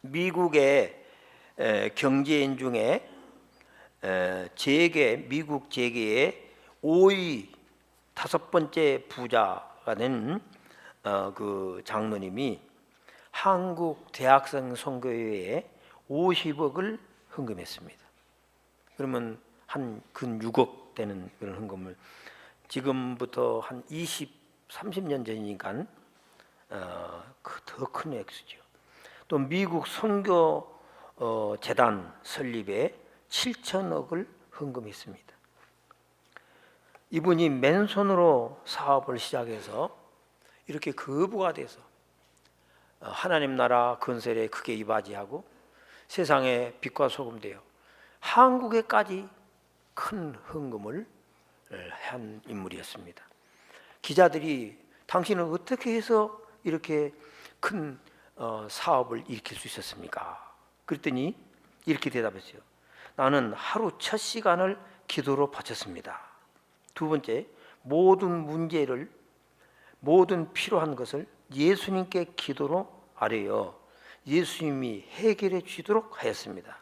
미국의 경제인 중에 미국 재계의 5위 다섯 번째 부자가 된 그 장로님이 한국 대학생 선교회에 50억을 헌금했습니다. 그러면 한 근 6억 되는 그런 헌금을 지금부터 한 30년 전이니까 더 큰 액수죠. 또 미국 선교 재단 설립에 7천억을 헌금했습니다. 이분이 맨손으로 사업을 시작해서 이렇게 거부가 돼서 하나님 나라 건설에 크게 이바지하고 세상에 빛과 소금 되어 한국에까지 큰 헌금을 한 인물이었습니다. 기자들이 당신은 어떻게 해서 이렇게 큰 사업을 일으킬 수 있었습니까? 그랬더니 이렇게 대답했어요. 나는 하루 첫 시간을 기도로 바쳤습니다. 두 번째, 모든 필요한 것을 예수님께 기도로 아뢰어 예수님이 해결해 주시도록 하였습니다.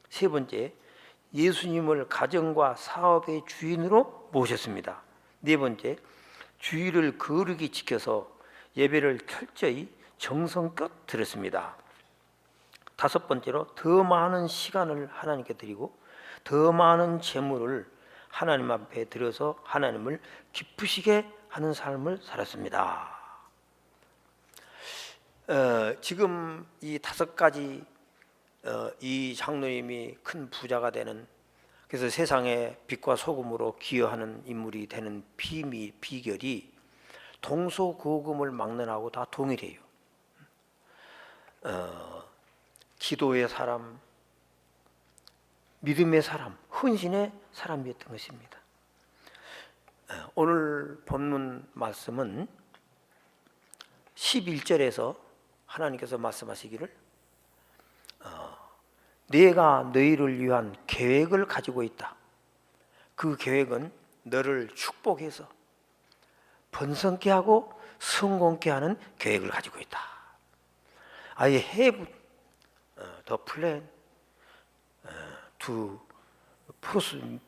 세 번째, 예수님을 가정과 사업의 주인으로 모셨습니다. 네 번째, 주의를 거룩히 지켜서 예배를 철저히 정성껏 드렸습니다. 다섯 번째로 더 많은 시간을 하나님께 드리고 더 많은 재물을 하나님 앞에 드려서 하나님을 기쁘시게 하는 삶을 살았습니다. 지금 이 다섯 가지 이 장로님이 큰 부자가 되는, 그래서 세상에 빛과 소금으로 기여하는 인물이 되는 비결이 동서고금을 막론하고 다 동일해요. 기도의 사람, 믿음의 사람, 헌신의 사람이었던 것입니다. 오늘 본문 말씀은 11절에서 하나님께서 말씀하시기를 내가 너희를 위한 계획을 가지고 있다. 그 계획은 너를 축복해서 번성케 하고 성공케 하는 계획을 가지고 있다. I have the plan to prosper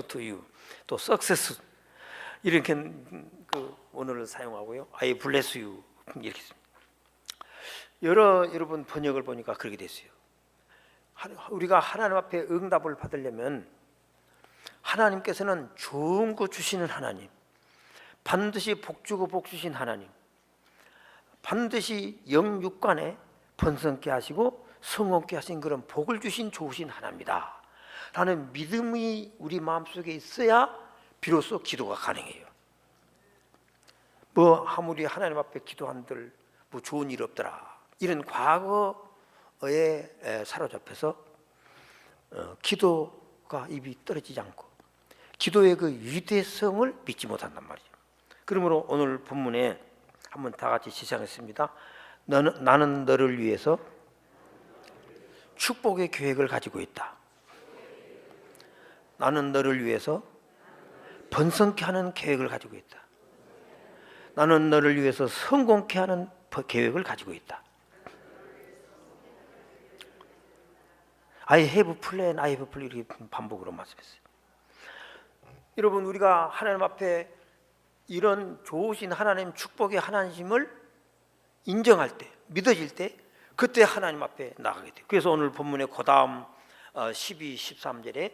to you. 또 success 이렇게 그 언어를 사용하고요. I bless you 이렇게 씁니다. 여러분 번역을 보니까 그렇게 됐어요. 우리가 하나님 앞에 응답을 받으려면 하나님께서는 좋은 거 주시는 하나님, 반드시 복 주고 복 주신 하나님, 반드시 영육간에 번성케 하시고 성공케 하신 그런 복을 주신 좋으신 하나님이다 라는 믿음이 우리 마음속에 있어야 비로소 기도가 가능해요. 아무리 하나님 앞에 기도한들 좋은 일 없더라 이런 과거에 사로잡혀서 기도가 입이 떨어지지 않고 기도의 그 위대성을 믿지 못한단 말이죠. 그러므로 오늘 본문에 한번 다 같이 시작했습니다. 나는 너를 위해서 축복의 계획을 가지고 있다. 나는 너를 위해서 번성케 하는 계획을 가지고 있다. 나는 너를 위해서 성공케 하는 계획을 가지고 있다. I have plan, I have plan 이렇게 반복으로 말씀했어요. 여러분 우리가 하나님 앞에 이런 좋으신 하나님 축복의 하나님을 인정할 때, 믿어질 때 그때 하나님 앞에 나가게 돼요. 그래서 오늘 본문의 그 다음 12, 13절에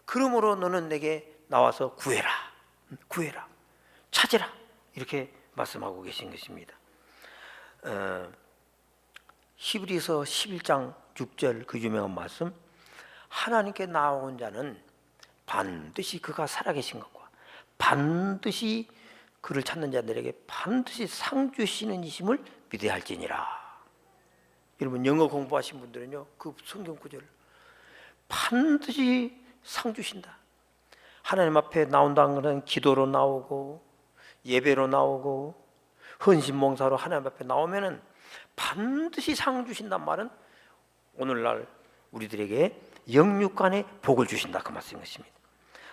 그러므로 너는 내게 나와서 구해라, 찾으라 이렇게 말씀하고 계신 것입니다. 히브리서 11장 6절 그 유명한 말씀, 하나님께 나온 자는 반드시 그가 살아계신 것과 반드시 그를 찾는 자들에게 반드시 상 주시는 이심을 믿어야 할지니라. 여러분 영어 공부하신 분들은요 그 성경 구절 반드시 상 주신다. 하나님 앞에 나온다는 것은 기도로 나오고 예배로 나오고 헌신몽사로 하나님 앞에 나오면은 반드시 상 주신단 말은 오늘날 우리들에게 영육간의 복을 주신다 그 말씀인 것입니다.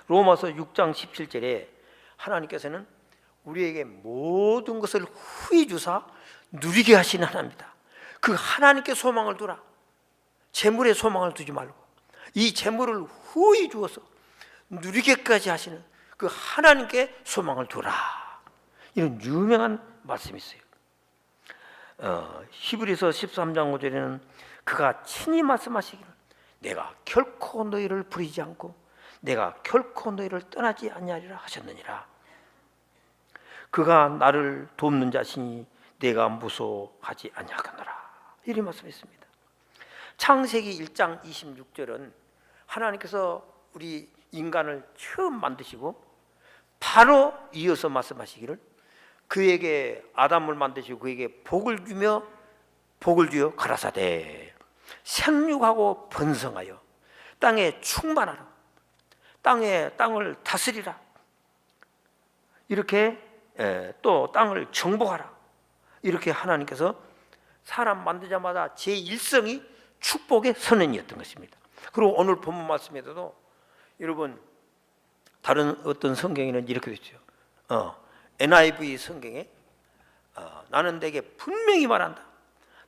로마서 6장 17절에 하나님께서는 우리에게 모든 것을 후히 주사 누리게 하시는 하나님이다. 그 하나님께 소망을 두라. 재물에 소망을 두지 말고 이 재물을 후히 주어서 누리게까지 하시는 그 하나님께 소망을 두라. 이런 유명한 말씀이 있어요. 히브리서 13장 5절에는 그가 친히 말씀하시기를 내가 결코 너희를 버리지 않고 내가 결코 너희를 떠나지 아니하리라 하셨느니라. 그가 나를 돕는 자신이 내가 무서워하지 아니하겠노라. 이런 말씀이 있습니다. 창세기 1장 26절은 하나님께서 우리 인간을 처음 만드시고 바로 이어서 말씀하시기를 그에게 아담을 만드시고 그에게 복을 주며 복을 주어 가라사대 생육하고 번성하여 땅에 충만하라. 땅을 다스리라. 이렇게 또 땅을 정복하라. 이렇게 하나님께서 사람 만들자마자 제1성이 축복의 선언이었던 것입니다. 그리고 오늘 본문 말씀에도 여러분 다른 어떤 성경에는 이렇게 되어 있죠. NIV 성경에 나는 내게 분명히 말한다.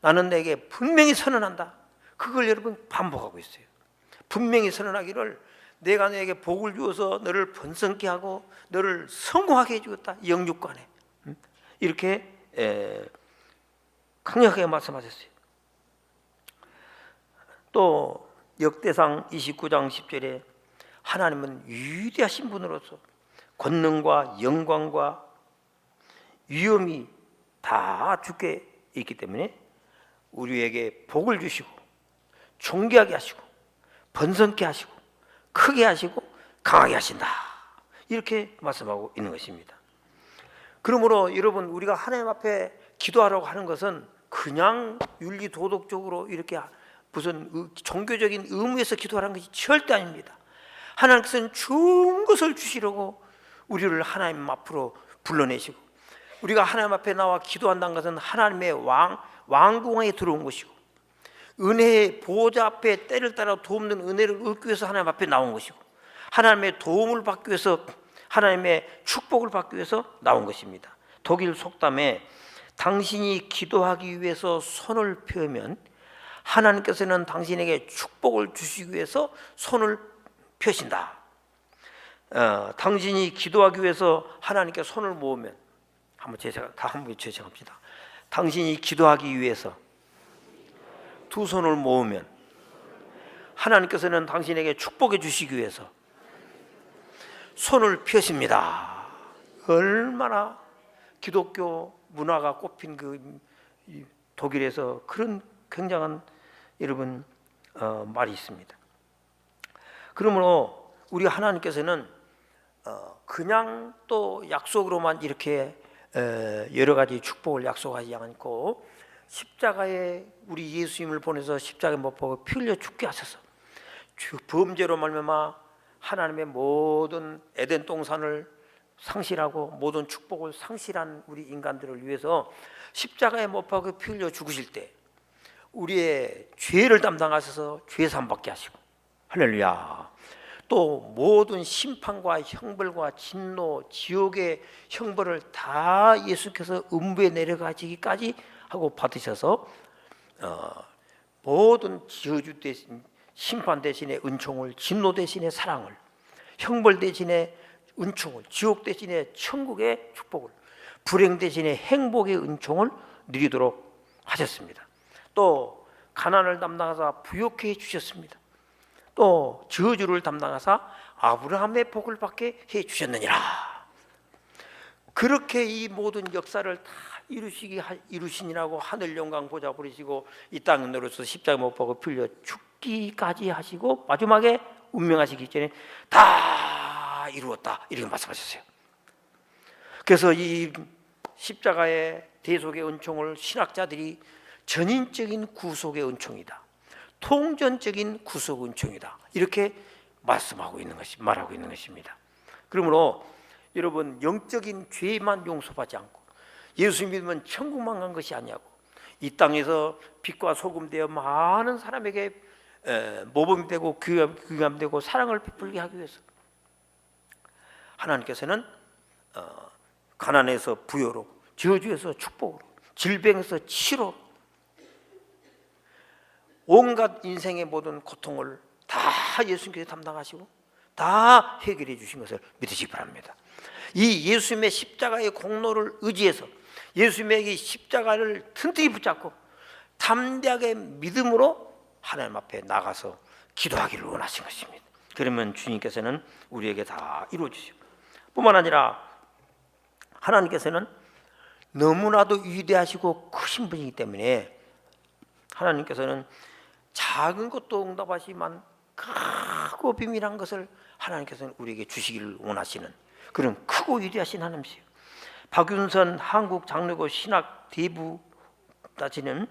나는 내게 분명히 선언한다. 그걸 여러분 반복하고 있어요. 분명히 선언하기를 내가 너에게 복을 주어서 너를 번성케 하고 너를 성공하게 해주겠다. 영육간에 이렇게 강력하게 말씀하셨어요. 또 역대상 29장 10절에 하나님은 위대하신 분으로서 권능과 영광과 위엄이 다 주께 있기 때문에 우리에게 복을 주시고 존귀하게 하시고 번성케 하시고 크게 하시고 강하게 하신다. 이렇게 말씀하고 있는 것입니다. 그러므로 여러분 우리가 하나님 앞에 기도하라고 하는 것은 그냥 윤리 도덕적으로 이렇게 무슨 종교적인 의무에서 기도하는 것이 절대 아닙니다. 하나님께서는 좋은 것을 주시려고 우리를 하나님 앞으로 불러내시고 우리가 하나님 앞에 나와 기도한다는 것은 하나님의 왕궁에 들어온 것이고 은혜의 보호자 앞에 때를 따라 돕는 은혜를 얻기 위해서 하나님 앞에 나온 것이고 하나님의 도움을 받기 위해서 하나님의 축복을 받기 위해서 나온 것입니다. 독일 속담에 당신이 기도하기 위해서 손을 펴면 하나님께서는 당신에게 축복을 주시기 위해서 손을 펴신다. 당신이 기도하기 위해서 하나님께 손을 모으면 한번 제시합니다. 당신이 기도하기 위해서 두 손을 모으면 하나님께서는 당신에게 축복해 주시기 위해서 손을 펴십니다. 얼마나 기독교 문화가 꼽힌 그 독일에서 그런 굉장한 여러분 말이 있습니다. 그러므로 우리 하나님께서는 그냥 또 약속으로만 이렇게 여러 가지 축복을 약속하지 않고 십자가에 우리 예수님을 보내서 십자가에 못 박아 피 흘려 죽게 하셔서 범죄로 말미암아 하나님의 모든 에덴 동산을 상실하고 모든 축복을 상실한 우리 인간들을 위해서 십자가에 못 박아 피 흘려 죽으실 때 우리의 죄를 담당하셔서 죄 사함 받게 하시고 할렐루야. 또 모든 심판과 형벌과 진노, 지옥의 형벌을 다 예수께서 음부에 내려가시기까지 하고 받으셔서 모든 저주 대신 심판 대신에 은총을, 진노 대신에 사랑을, 형벌 대신에 은총을, 지옥 대신에 천국의 축복을, 불행 대신에 행복의 은총을 누리도록 하셨습니다. 또 가난을 담당하사 부욕해 주셨습니다. 또 저주를 담당하사 아브라함의 복을 받게 해 주셨느니라. 그렇게 이 모든 역사를 다 이루시니라고 하늘 영광 보좌 부리시고 이 땅에 내려서 십자가 못 박아 풀려 죽기까지 하시고 마지막에 운명하시기 전에 다 이루었다 이렇게 말씀하셨어요. 그래서 이 십자가의 대속의 은총을 신학자들이 전인적인 구속의 은총이다, 통전적인 구속 은총이다 이렇게 말하고 있는 것입니다. 그러므로 여러분 영적인 죄만 용서받지 않고 예수 믿으면 천국만 간 것이 아니고 이 땅에서 빛과 소금 되어 많은 사람에게 모범이 되고 귀감이 되고 사랑을 베풀게 하기 위해서 하나님께서는 가난에서 부여로, 저주에서 축복으로, 질병에서 치료로, 온갖 인생의 모든 고통을 다 예수님께서 담당하시고 다 해결해 주신 것을 믿으시기 바랍니다. 이 예수님의 십자가의 공로를 의지해서 예수님의 이 십자가를 튼튼히 붙잡고 담대하게 믿음으로 하나님 앞에 나가서 기도하기를 원하신 것입니다. 그러면 주님께서는 우리에게 다 이루어 주시고, 뿐만 아니라 하나님께서는 너무나도 위대하시고 크신 분이기 때문에 하나님께서는 작은 것도 응답하시지만 크고 비밀한 것을 하나님께서는 우리에게 주시기를 원하시는 그런 크고 위대하신 하나님이세요. 박윤선 한국 장로교 신학 대부다시는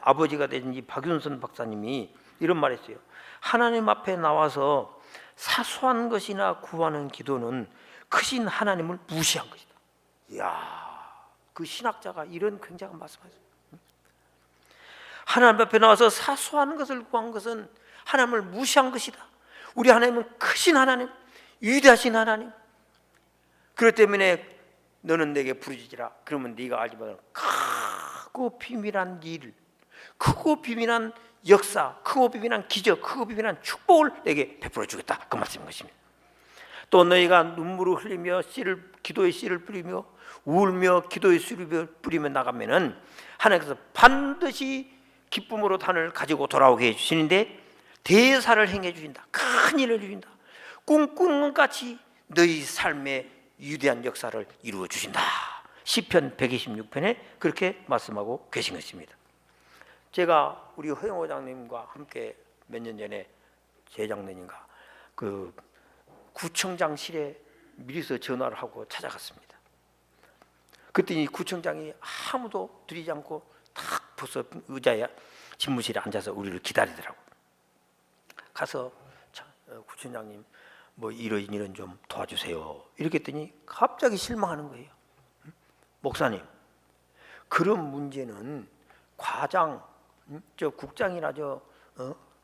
아버지가 되신 이 박윤선 박사님이 이런 말했어요. 하나님 앞에 나와서 사소한 것이나 구하는 기도는 크신 하나님을 무시한 것이다. 이야, 그 신학자가 이런 굉장한 말씀하셨어요. 하나님 앞에 나와서 사소한 것을 구한 것은 하나님을 무시한 것이다. 우리 하나님은 크신 하나님, 위대하신 하나님. 그렇기 때문에 너는 내게 부르짖으라. 그러면 네가 알지 못하는 크고 비밀한 일, 크고 비밀한 역사, 크고 비밀한 기적, 크고 비밀한 축복을 내게 베풀어 주겠다. 그 말씀인 것입니다. 또 너희가 눈물을 흘리며 기도의 씨를 뿌리며 울며 기도의 씨를 뿌리며 나가면은 하나님께서 반드시 기쁨으로 단을 가지고 돌아오게 해주시는데 대사를 행해 주신다. 큰 일을 주신다. 꿈꾸는 것 같이 너희 삶의 위대한 역사를 이루어 주신다. 시편 126편에 그렇게 말씀하고 계신 것입니다. 제가 우리 허영호 장님과 함께 몇 년 전에 재작년인가 그 구청장실에 미리서 전화를 하고 찾아갔습니다. 그랬더니 구청장이 아무도 들이지 않고 탁 벌써 의자에 집무실에 앉아서 우리를 기다리더라고. 가서 구청장님 뭐 이런 좀 도와주세요. 이렇게 했더니 갑자기 실망하는 거예요. 목사님, 그런 문제는 과장, 저 국장이나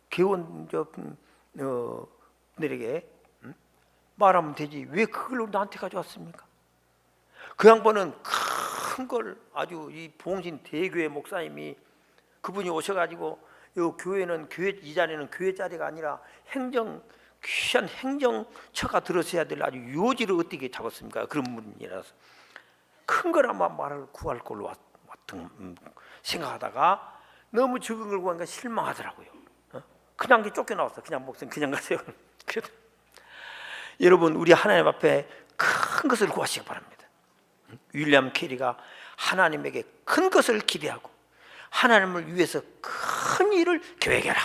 개원 들에게 말하면 되지 왜 그걸 나한테 가져왔습니까? 그 양반은 큰 걸 아주 이 봉신 대교회 목사님이 그분이 오셔가지고 이 교회는 이 자리는 교회 자리가 아니라 귀한 행정처가 들어서야 될 아주 요지를 어떻게 잡았습니까? 그런 분이라서 큰 거라만 말을 구할 걸로 생각하다가 너무 적은 걸 구하니까 실망하더라고요. 그냥 쫓겨나왔어. 그냥 목사님 그냥 가세요. 여러분, 우리 하나님 앞에 큰 것을 구하시기 바랍니다. 윌리엄 캐리가 하나님에게 큰 것을 기대하고 하나님을 위해서 큰 일을 계획해라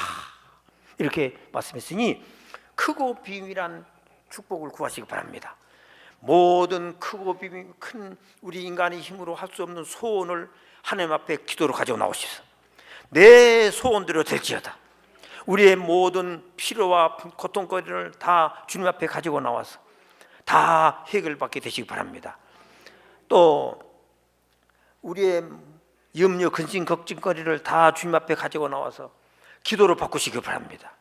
이렇게 말씀했으니 크고 비밀한 축복을 구하시기 바랍니다. 모든 크고 큰 우리 인간의 힘으로 할 수 없는 소원을 하나님 앞에 기도로 가지고 나오시소. 내 소원대로 될지어다. 우리의 모든 필요와 고통거리를 다 주님 앞에 가지고 나와서 다 해결받게 되시기 바랍니다. 또 우리의 염려, 근심, 걱정거리를 다 주님 앞에 가지고 나와서 기도로 바꾸시기 바랍니다.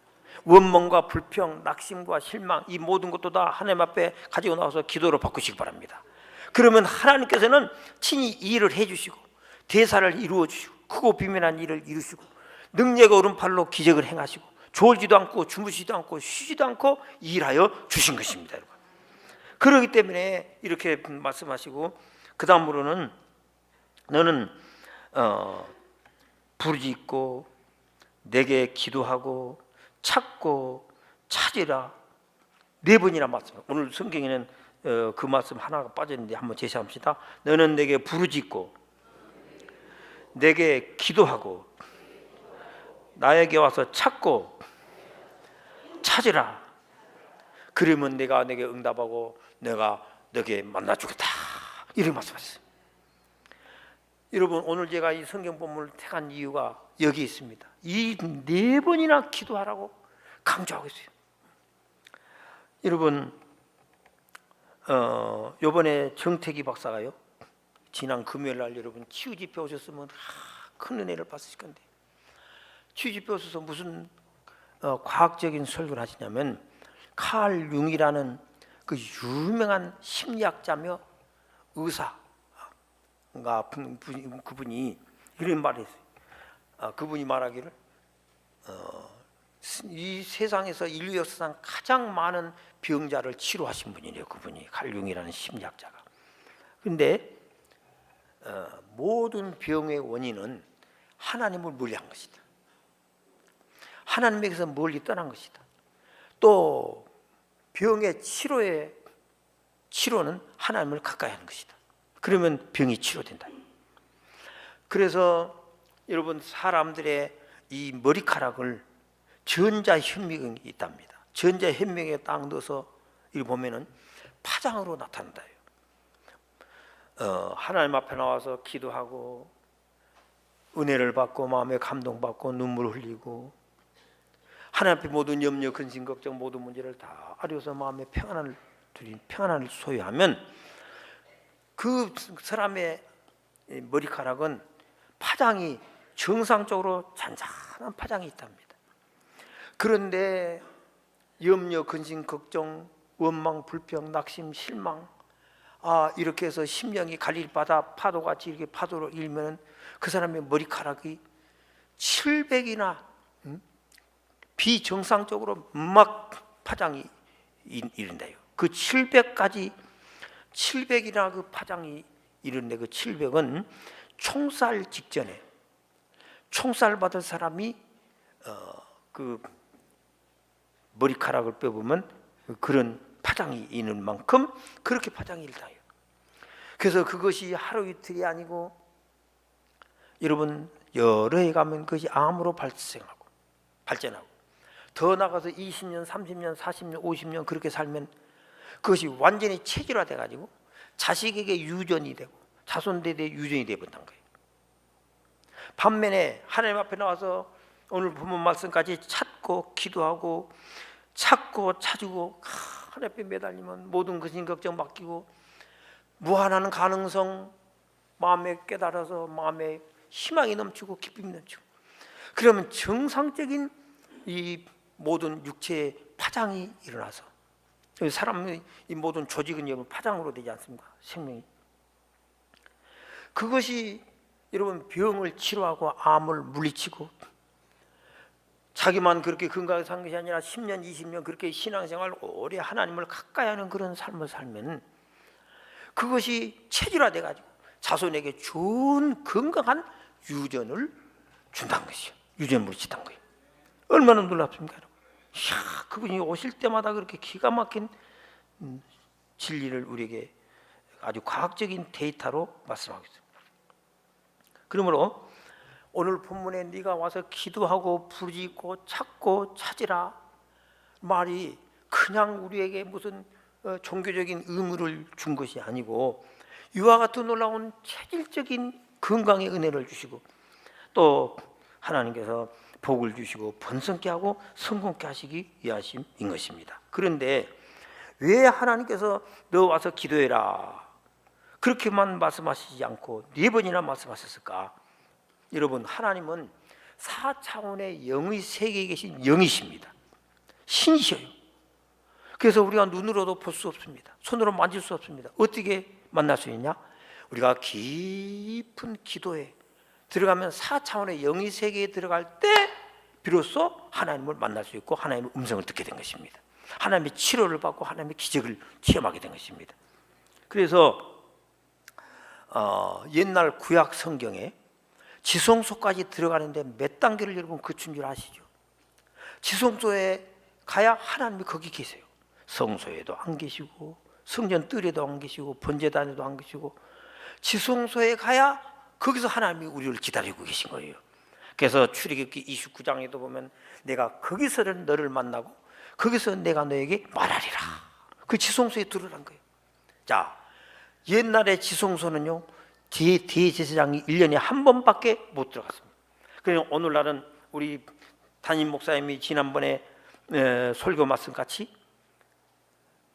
원망과 불평, 낙심과 실망 이 모든 것도 다 하나님 앞에 가지고 나와서 기도로 바꾸시기 바랍니다. 그러면 하나님께서는 친히 이 일을 해주시고 대사를 이루어 주시고 크고 비밀한 일을 이루시고 능력의 오른팔로 기적을 행하시고 졸지도 않고 주무시지도 않고 쉬지도 않고 일하여 주신 것입니다. 여러분. 그렇기 때문에 이렇게 말씀하시고 그 다음으로는 너는 부르짖고 내게 기도하고 찾고 찾으라. 4번이나 말씀. 오늘 성경에는 그 말씀 하나가 빠졌는데 한번 제시합시다. 너는 내게 부르짖고 내게 기도하고 나에게 와서 찾고 찾으라. 그러면 내가 내게 응답하고 내가 너에게 만나주겠다. 이렇게 말씀하셨어요. 여러분, 오늘 제가 이 성경 본문을 택한 이유가 여기 있습니다. 이 4번이나 기도하라고 강조하고 있어요. 여러분, 이번에 정태기 박사가요, 지난 금요일 날 여러분 치유집회 오셨으면 큰 은혜를 받으실 건데, 치유집회 오셔서 무슨 과학적인 설교를 하시냐면 칼 융이라는 그 유명한 심리학자며 의사가 그분이 이런 말을 했어요. 그분이 말하기를 이 세상에서 인류 역사상 가장 많은 병자를 치료하신 분이래요. 그분이 칼융이라는 심리학자가. 그런데 모든 병의 원인은 하나님을 멀리한 것이다. 하나님에게서 멀리 떠난 것이다. 또 병의 치료는 하나님을 가까이 하는 것이다. 그러면 병이 치료된다. 그래서 여러분, 사람들의 이 머리카락을 전자현미경이 있답니다. 전자현미경에 딱 넣어서 이걸 보면은 파장으로 나타난다. 하나님 앞에 나와서 기도하고 은혜를 받고 마음에 감동받고 눈물 흘리고 하나님 앞에 모든 염려, 근심, 걱정 모든 문제를 다 아려서 마음에 평안을 소유하면 그 사람의 머리카락은 파장이 정상적으로 잔잔한 파장이 있답니다. 그런데 염려, 근심, 걱정, 원망, 불평, 낙심, 실망 이렇게 해서 심령이 갈릴 바다 파도같이 이렇게 파도로 일면 그 사람의 머리카락이 700이나 비정상적으로 막 파장이 이른다요. 그 700이나 그 파장이 이른데 그 700은 총살 직전에 총살 받을 사람이 그 머리카락을 빼보면 그런 파장이 있는 만큼 그렇게 파장이 일다요. 그래서 그것이 하루 이틀이 아니고 여러분 여러 해 가면 그것이 암으로 발전하고 더 나가서 20년, 30년, 40년, 50년 그렇게 살면 그것이 완전히 체질화돼 가지고 자식에게 유전이 되고 자손대대 유전이 되어버린다는 거예요. 반면에 하나님 앞에 나와서 오늘 본문 말씀까지 찾고 기도하고 찾고 찾고 하나님 앞에 매달리면 모든 근심 걱정 맡기고 무한한 가능성 마음에 깨달아서 마음에 희망이 넘치고 기쁨이 넘치고 그러면 정상적인 이 모든 육체의 파장이 일어나서 사람의 이 모든 조직은 여러분 파장으로 되지 않습니까? 생명이. 그것이 여러분 병을 치료하고 암을 물리치고 자기만 그렇게 건강하게 산 것이 아니라 10년, 20년 그렇게 신앙생활 오래 하나님을 가까이 하는 그런 삶을 살면 그것이 체질화돼 가지고 자손에게 좋은 건강한 유전을 준다는 것이요. 유전을 물리친다는 거예요. 얼마나 놀랍습니까? 이야, 그분이 오실 때마다 그렇게 기가 막힌 진리를 우리에게 아주 과학적인 데이터로 말씀하고 있습니다. 그러므로 오늘 본문에 네가 와서 기도하고 부르짖고 찾고 찾으라 말이 그냥 우리에게 무슨 종교적인 의무를 준 것이 아니고 이와 같은 놀라운 체질적인 건강의 은혜를 주시고 또 하나님께서 복을 주시고 번성케 하고 성공케 하시기 위하심인 것입니다. 그런데 왜 하나님께서 너 와서 기도해라 그렇게만 말씀하시지 않고 4번이나 말씀하셨을까? 여러분, 하나님은 4차원의 영의 세계에 계신 영이십니다. 신이셔요. 그래서 우리가 눈으로도 볼 수 없습니다. 손으로 만질 수 없습니다. 어떻게 만날 수 있냐? 우리가 깊은 기도에 들어가면 4차원의 영의 세계에 들어갈 때 비로소 하나님을 만날 수 있고 하나님의 음성을 듣게 된 것입니다. 하나님의 치료를 받고 하나님의 기적을 체험하게 된 것입니다. 그래서 옛날 구약 성경에 지성소까지 들어가는데 몇 단계를 여러분 거친 줄 아시죠? 지성소에 가야 하나님이 거기 계세요. 성소에도 안 계시고 성전 뜰에도 안 계시고 번제단에도 안 계시고 지성소에 가야 거기서 하나님이 우리를 기다리고 계신 거예요. 그래서 출애굽기 29장에도 보면 내가 거기서 너를 만나고 거기서 내가 너에게 말하리라. 그 지성소에 들어간 거예요. 자, 옛날에 지성소는요 대제사장이 1년에 한 번밖에 못 들어갔습니다. 그래서 오늘날은 우리 담임 목사님이 지난번에 설교 말씀 같이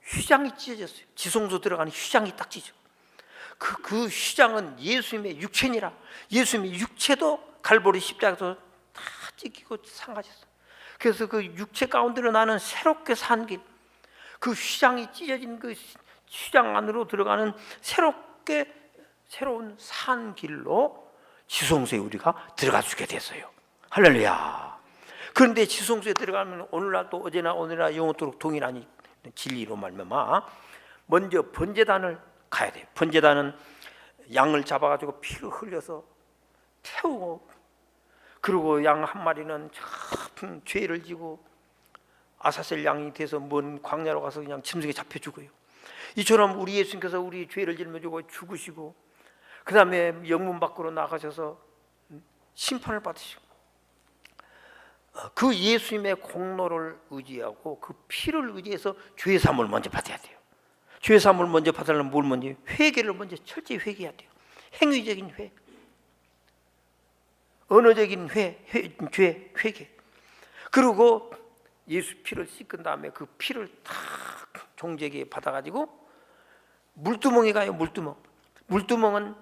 휘장이 찢어졌어요. 지성소 들어가는 휘장이 딱 찢어. 그 휘장은 예수님의 육체니라. 예수님의 육체도 갈보리 십자가에서 다 찢기고 상하셨어. 그래서 그 육체 가운데로 나는 새롭게 산 길, 그 휘장이 찢어진 그 휘장 안으로 들어가는 새롭게 새롭게 새로운 산 길로 지성소에 우리가 들어갈 수 있게 됐어요. 할렐루야. 그런데 지성소에 들어가면 오늘날도 어제나 오늘날 영원토록 동일한 진리로 말미암아 먼저 번제단을 가야 돼요. 번제단은 양을 잡아가지고 피를 흘려서 태우고, 그리고 양 한 마리는 참 죄를 지고 아사셀 양이 돼서 먼 광야로 가서 그냥 짐승에 잡혀 죽어요. 이처럼 우리 예수님께서 우리 죄를 짊어지고 죽으시고, 그 다음에 영문 밖으로 나가셔서 심판을 받으시고, 그 예수님의 공로를 의지하고 그 피를 의지해서 죄 사함을 먼저 받아야 돼요. 죄 사함을 먼저 받으려면 뭘 먼저? 회개를 먼저 철저히 회개해야 돼요. 행위적인 회, 언어적인 죄 회개. 그리고 예수 피를 씻은 다음에 그 피를 탁 종제기에 받아가지고 물두멍에 가요. 물두멍은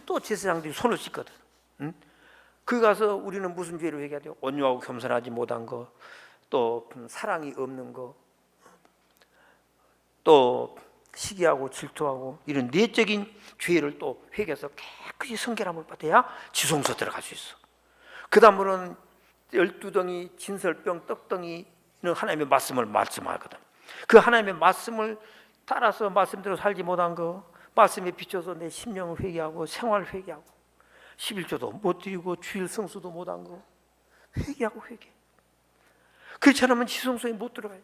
또 제사장들이 손을 씻거든. 응? 그 가서 우리는 무슨 죄를 회개해야 돼요? 온유하고 겸손하지 못한 거, 또 사랑이 없는 거, 또 시기하고 질투하고 이런 내적인 죄를 또 회개해서 깨끗이 성결함을 받아야 지성소 들어갈 수 있어. 그 다음으로는 12덩이 진설병 떡덩이는 하나님의 말씀을 말씀하거든. 그 하나님의 말씀을 따라서 말씀대로 살지 못한 거, 말씀에 비춰서 내 심령을 회개하고 생활 회개하고 11조도 못 드리고 주일 성수도 못한 거 회개하고 회개. 그렇지 않으면 지성소에 못 들어가요.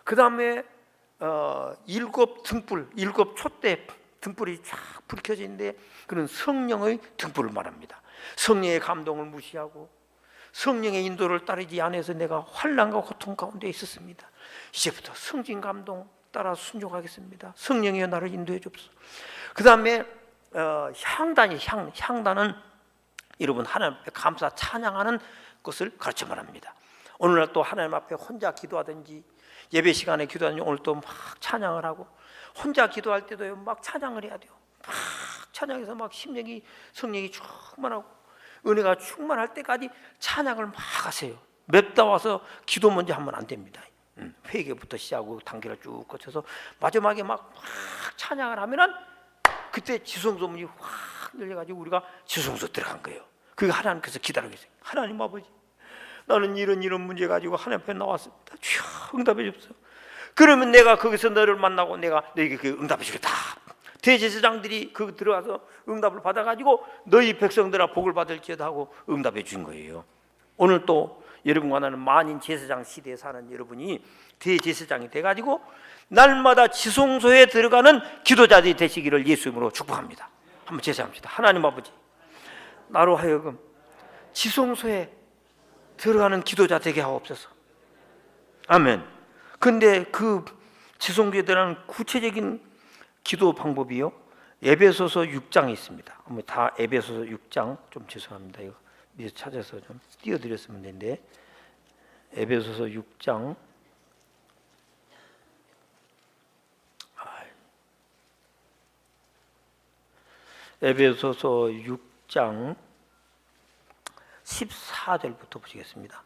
그 다음에 7 등불, 7 촛대 등불이 쫙 불 켜져 있는데 그런 성령의 등불을 말합니다. 성령의 감동을 무시하고 성령의 인도를 따르지 않아서 내가 환난과 고통 가운데 있었습니다. 이제부터 성진 감동 따라 순종하겠습니다. 성령이여 나를 인도해 줍소서. 그 다음에 향단은 여러분 하나님 앞에 감사 찬양하는 것을 가르쳐 말합니다. 오늘날 또 하나님 앞에 혼자 기도하든지 예배 시간에 기도하든지 오늘 또 막 찬양을 하고, 혼자 기도할 때도 막 찬양을 해야 돼요. 막 찬양해서 막 심령이 성령이 충만하고 은혜가 충만할 때까지 찬양을 막 하세요. 맵다 와서 기도 먼저 하면 안 됩니다. 회개부터 시작하고 단계를 쭉 거쳐서 마지막에 막 찬양을 하면은 그때 지성소 문이 확 열려가지고 우리가 지성소 들어간 거예요. 그게 하나님께서 기다리고 계세요. 하나님 아버지, 나는 이런 문제 가지고 하나님 앞에 나왔습니다. 주여 응답해 주옵소서. 그러면 내가 거기서 너를 만나고 내가 너에게 그 응답해 주겠다. 대제사장들이 그 들어가서 응답을 받아가지고 너희 백성들아 복을 받을지어다 하고 응답해 준 거예요. 오늘 또 여러분과 나는 만인 제사장 시대에 사는 여러분이 대제사장이 돼가지고 날마다 지성소에 들어가는 기도자들이 되시기를 예수 이름으로 축복합니다. 한번 제사합시다. 하나님 아버지, 나로 하여금 지성소에 들어가는 기도자 되게 하옵소서. 아멘. 근데 그 지성소에 들어가는 구체적인 기도 방법이요, 에베소서 6장에 있습니다. 한번 다 에베소서 6장, 좀 죄송합니다. 이거 미리 찾아서 좀 띄워드렸으면 되는데, 에베소서 6장 에베소서 6장 14절부터 보시겠습니다.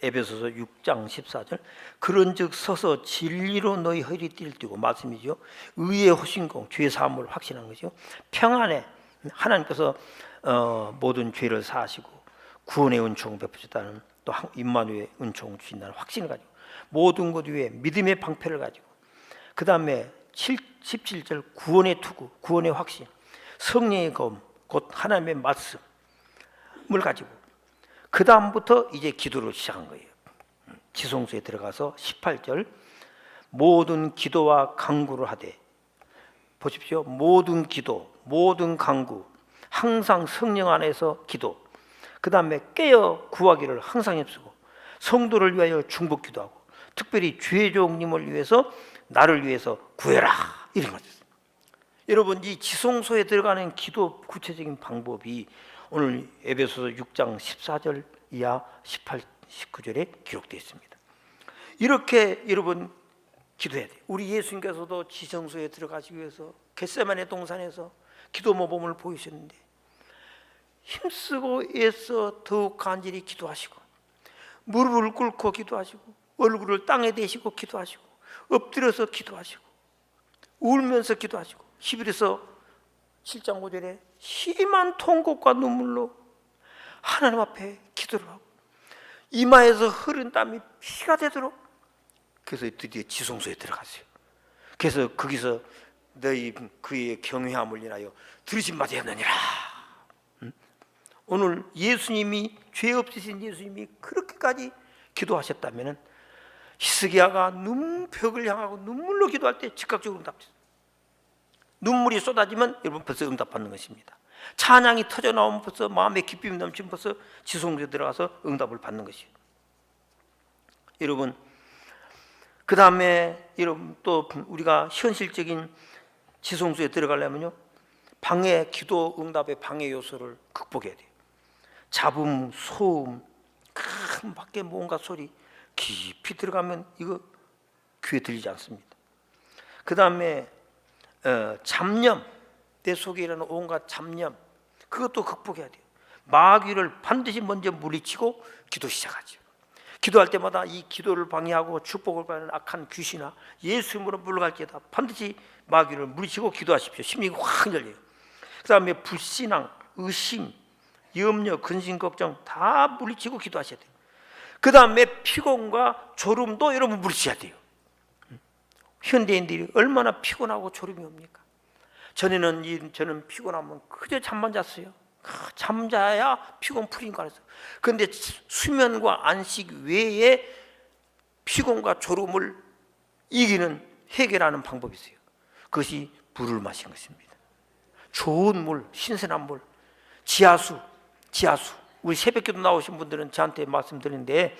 에베소서 6장 14절. 그런즉 서서 진리로 너희 허리띠를 띠고, 말씀이죠. 의의 호신공, 죄 사함을 확신하는 것이요. 평안에 하나님께서 모든 죄를 사하시고 구원의 은총을 베푸셨다는, 또 임마누엘 은총을 주신다는 확신을 가지고, 모든 것 위에 믿음의 방패를 가지고, 그 다음에 17절 구원의 투구, 구원의 확신, 성령의 검, 곧 하나님의 말씀을 가지고 그 다음부터 이제 기도를 시작한 거예요. 지성소에 들어가서 18절 모든 기도와 간구를 하되, 보십시오. 모든 기도, 모든 간구, 항상 성령 안에서 기도, 그 다음에 깨어 구하기를 항상 힘쓰고, 성도를 위하여 중복 기도하고, 특별히 죄종님을 위해서 나를 위해서 구해라, 이런 거죠. 여러분, 이 지성소에 들어가는 기도 구체적인 방법이 오늘 에베소서 6장 14절 이하 18, 19절에 기록되어 있습니다. 이렇게 여러분 기도해야 돼요. 우리 예수님께서도 지성소에 들어가시기 위해서 겟세마네 동산에서 기도 모범을 보이셨는데 힘쓰고 애써 더욱 간절히 기도하시고, 무릎을 꿇고 기도하시고, 얼굴을 땅에 대시고 기도하시고, 엎드려서 기도하시고, 울면서 기도하시고, 히브리서 7장 5절에 심한 통곡과 눈물로 하나님 앞에 기도를 하고 이마에서 흐른 땀이 피가 되도록, 그래서 드디어 지성소에 들어갔어요. 그래서 거기서 너희 그의 경외함을 인하여 들으신 바 되었느니라. 오늘 예수님이, 죄 없으신 예수님이 그렇게까지 기도하셨다면 히스기야가 벽을 향하고 눈물로 기도할 때 즉각적으로 응답했어요. 눈물이 쏟아지면 여러분 벌써 응답받는 것입니다. 찬양이 터져 나오면 벌써 마음에 기쁨이 넘치면 벌써 지성소에 들어가서 응답을 받는 것이에요. 여러분, 그 다음에 여러분 또 우리가 현실적인 지성소에 들어가려면요, 방해, 기도 응답의 방해 요소를 극복해야 돼요. 잡음, 소음, 큰 밖에 뭔가 소리 깊이 들어가면 이거 귀에 들리지 않습니다. 그 다음에 잡념, 내 속에 일어나는 온갖 잡념, 그것도 극복해야 돼요. 마귀를 반드시 먼저 물리치고 기도 시작하죠. 기도할 때마다 이 기도를 방해하고 축복을 받는 악한 귀신아 예수 이름으로 물러갈지어다. 반드시 마귀를 물리치고 기도하십시오. 심리가 확 열려요. 그 다음에 불신앙, 의심, 염려, 근심, 걱정 다 물리치고 기도하셔야 돼요. 그 다음에 피곤과 졸음도 여러분 물리쳐야 돼요. 현대인들이 얼마나 피곤하고 졸음이 옵니까? 저는 피곤하면 그저 잠만 잤어요. 잠자야 피곤 풀린 거 알았어요. 그런데 수면과 안식 외에 피곤과 졸음을 이기는, 해결하는 방법이 있어요. 그것이 물을 마시는 것입니다. 좋은 물, 신선한 물, 지하수. 우리 새벽기도 나오신 분들은 저한테 말씀드리는데,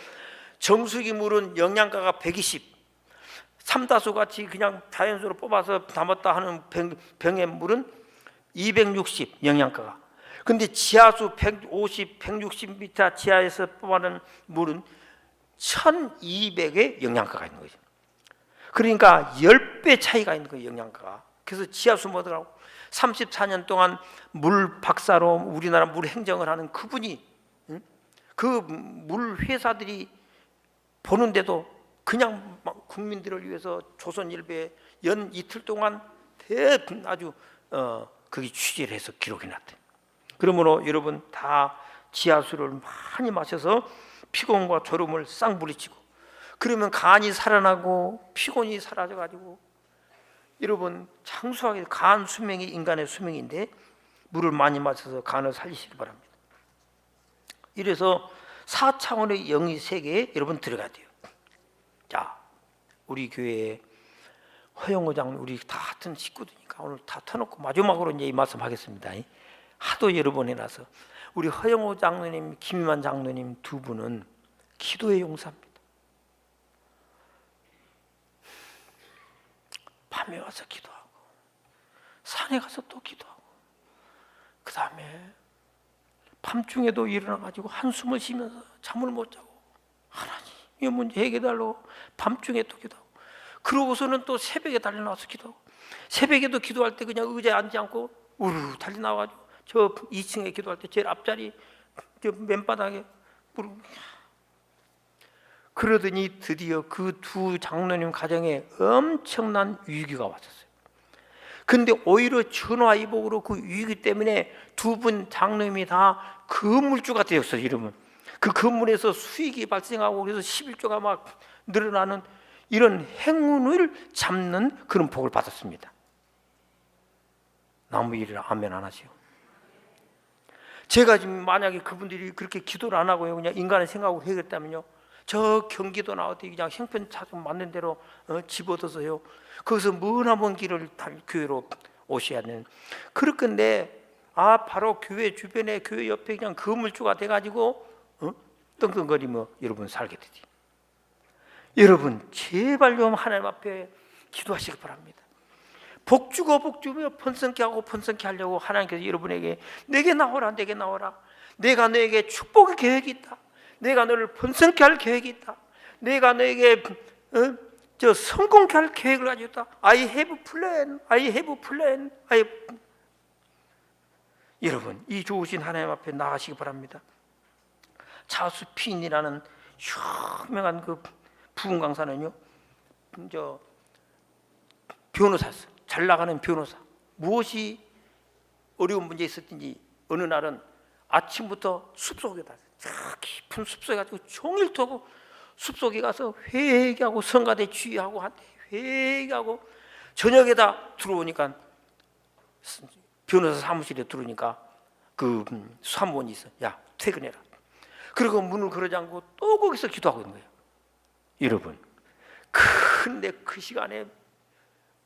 정수기 물은 영양가가 120, 삼다수 같이 그냥 자연수로 뽑아서 담았다 하는 병의 물은 260 영양가가. 근데 지하수 150, 160m 지하에서 뽑아낸 물은 1200의 영양가가 있는 거죠. 그러니까 10배 차이가 있는 거예요, 영양가가. 그래서 지하수 뭐더라고, 34년 동안 물 박사로 우리나라 물 행정을 하는 그분이, 그 물 회사들이 보는데도 그냥 국민들을 위해서 조선일보에 연 이틀 동안 아주 거기 취재를 해서 기록해 놨대요. 그러므로 여러분 다 지하수를 많이 마셔서 피곤과 졸음을 싹 물리치고, 그러면 간이 살아나고 피곤이 사라져가지고 여러분 장수하게, 간 수명이 인간의 수명인데 물을 많이 마셔서 간을 살리시기 바랍니다. 이래서 4차원의 영의 세계에 여러분 들어가야 돼요. 자, 우리 교회에 허영호 장로님, 우리 다 같은 식구들이니까 오늘 다 터놓고 마지막으로 이제 이 말씀 하겠습니다. 하도 여러 번 해놔서 우리 허영호 장로님, 김희만 장로님 두 분은 기도의 용사입니다. 밤에 와서 기도하고 산에 가서 또 기도하고 그 다음에 밤중에도 일어나가지고 한숨을 쉬면서 잠을 못 자고 하나님 이 문제 해결해달라고 밤중에 또 기도하고, 그러고서는 또 새벽에 달려나와서 기도하고, 새벽에도 기도할 때 그냥 의자에 앉지 않고 우르르 달려나와가지고 저 2층에 기도할 때 제일 앞자리 저 맨바닥에 그러더니 드디어 그 두 장로님 가정에 엄청난 위기가 왔었어요. 근데 오히려 전화위복으로 그 위기 때문에 두 분 장로님이 다 건물주가 되었어요. 이러면 그 건물에서 수익이 발생하고 그래서 11조가 막 늘어나는 이런 행운을 잡는 그런 복을 받았습니다. 나무 일이라 아멘 안 하시오? 제가 지금 만약에 그분들이 그렇게 기도를 안 하고요, 그냥 인간의 생각으로 해결했다면요, 저 경기도 나왔더니 그냥 형편차좀 맞는 대로 집어넣어서요, 거기서 머나먼 길을 교회로 오셔야 하는 그럴 건데, 바로 교회 주변에, 교회 옆에 그냥 건물주가 돼가지고 떵떵거리며 여러분 살게 되지. 여러분 제발 좀 하나님 앞에 기도하시기 바랍니다. 복주고 복주며 번성케 하고 번성케 하려고 하나님께서 여러분에게 내게 나오라, 내게 나오라, 내가 너에게 축복의 계획이 있다, 내가 너를 번성케 할 계획이 있다, 내가 너에게 성공케 할 계획을 가지고 있다. I have plan, I have plan, I have... 여러분 이 좋으신 하나님 앞에 나가시기 바랍니다. 차수 피인이라는 유명한 그 부흥 강사는요, 저 변호사였어요. 잘 나가는 변호사. 무엇이 어려운 문제 있었든지 어느 날은 아침부터 숲속에다 깊은 숲속에 가지고 종일토고 숲속에 가서 회개하고 성가대 주의하고 한때 회개하고 저녁에다 들어오니까 변호사 사무실에 들어오니까 그 사무원이 있어. 야, 퇴근해라. 그리고 문을 걸어 잠고 또 거기서 기도하고 있는 거예요. 여러분, 근데 그 시간에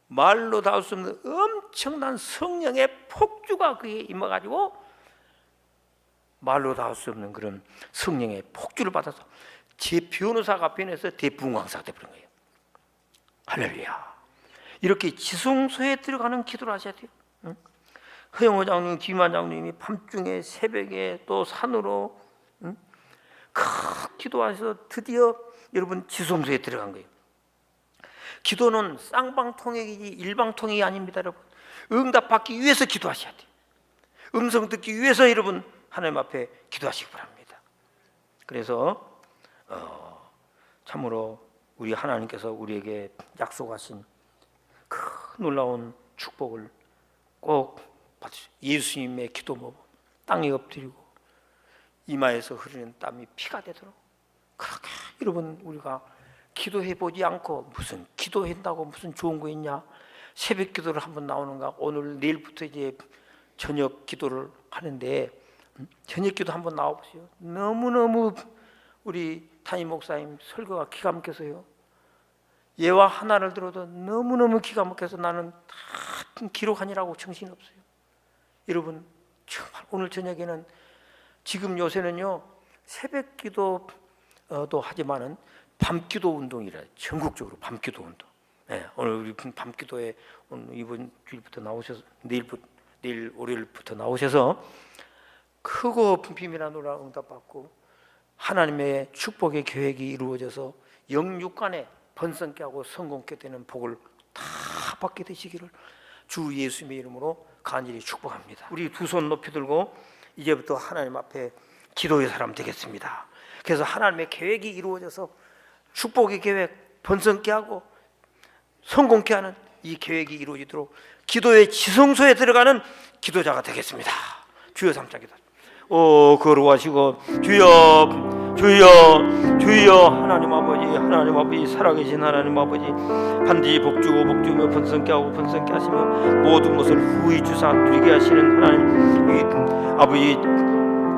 말로 다 할 수 없는 엄청난 성령의 폭주가 그에 임해가지고 말로 다 할 수 없는 그런 성령의 폭주를 받아서 제 변호사가 변해서 대부흥왕사가 되어버린 거예요. 할렐루야. 이렇게 지성소에 들어가는 기도를 하셔야 돼요. 응? 허영호 장로님, 김한 장로님이 밤중에 새벽에 또 산으로 기도하셔서 드디어 여러분 지성소에 들어간 거예요. 기도는 쌍방통역이지 일방통역이 아닙니다. 여러분, 응답받기 위해서 기도하셔야 돼요. 음성 듣기 위해서 여러분 하나님 앞에 기도하시기 바랍니다. 그래서 참으로 우리 하나님께서 우리에게 약속하신 그 놀라운 축복을 꼭 받으시오. 예수님의 기도 모범 땅에 엎드리고 이마에서 흐르는 땀이 피가 되도록 그렇게 여러분 우리가 기도해 보지 않고 무슨 기도한다고 무슨 좋은 거 있냐? 새벽 기도를 한번 나오는가? 오늘 내일부터 이제 저녁 기도를 하는데 저녁 기도 한번 나와 보세요. 너무너무 우리 담임 목사님 설교가 기가 막혀서요. 예화 하나를 들어도 너무너무 기가 막혀서 나는 다 기록하느라고 정신이 없어요. 여러분 정말 오늘 저녁에는 지금 요새는요 새벽 기도도 하지만은 밤기도 운동이라 전국적으로 밤기도 운동. 네, 오늘 우리 밤기도에 오늘 이번 주일부터 나오셔서 내일 월요일부터 나오셔서 크고 비밀한 노라 응답받고 하나님의 축복의 계획이 이루어져서 영육간에 번성케 하고 성공케 되는 복을 다 받게 되시기를 주 예수님의 이름으로 간절히 축복합니다. 우리 두 손 높이 들고 이제부터 하나님 앞에 기도의 사람 되겠습니다. 그래서 하나님의 계획이 이루어져서 축복의 계획 번성케 하고 성공케 하는 이 계획이 이루어지도록 기도의 지성소에 들어가는 기도자가 되겠습니다. 주여 삼자 기도. 거룩하시고 주여 주여 주여 하나님 아버지 살아계신 하나님 아버지 반드시 복주고 복주며 번성케 하고 번성케 하시며 모든 것을 후히 주사 누리게 하시는 하나님 아버지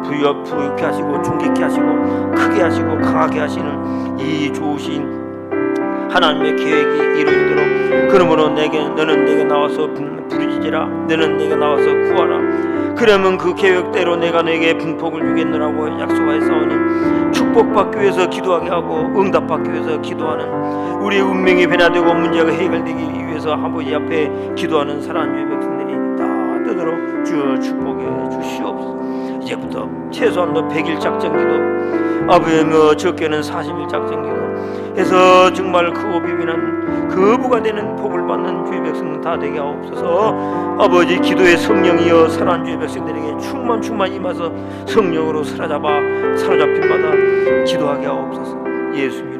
부유케 하시고 존귀케 하시고 크게 하시고 강하게 하시는 이 좋으신 하나님의 계획이 이루어지도록 그러므로 너는 내게 나와서 부르짖으라 너는 내게 나와서 구하라 그러면 그 계획대로 내가 너에게 분복을 주겠노라고 약속하였사오니 축복받기 위해서 기도하게 하고 응답받기 위해서 기도하는 우리의 운명이 변화되고 문제가 해결되기 위해서 아버지 앞에 기도하는 사랑하는 백성들이 다 되도록 주여 축복해 주시옵소서. 이제부터 최소한도 100일 작전 기도 아버지 적게는 40일 작전 기도 해서 정말 크고 비밀한 거부가 되는 복을 받는 주의 백성들 다 되게 하옵소서. 아버지 기도의 성령이여 사랑하는 주의 백성들에게 충만 임하서 성령으로 사로잡힌 바다 기도하게 하옵소서. 예수님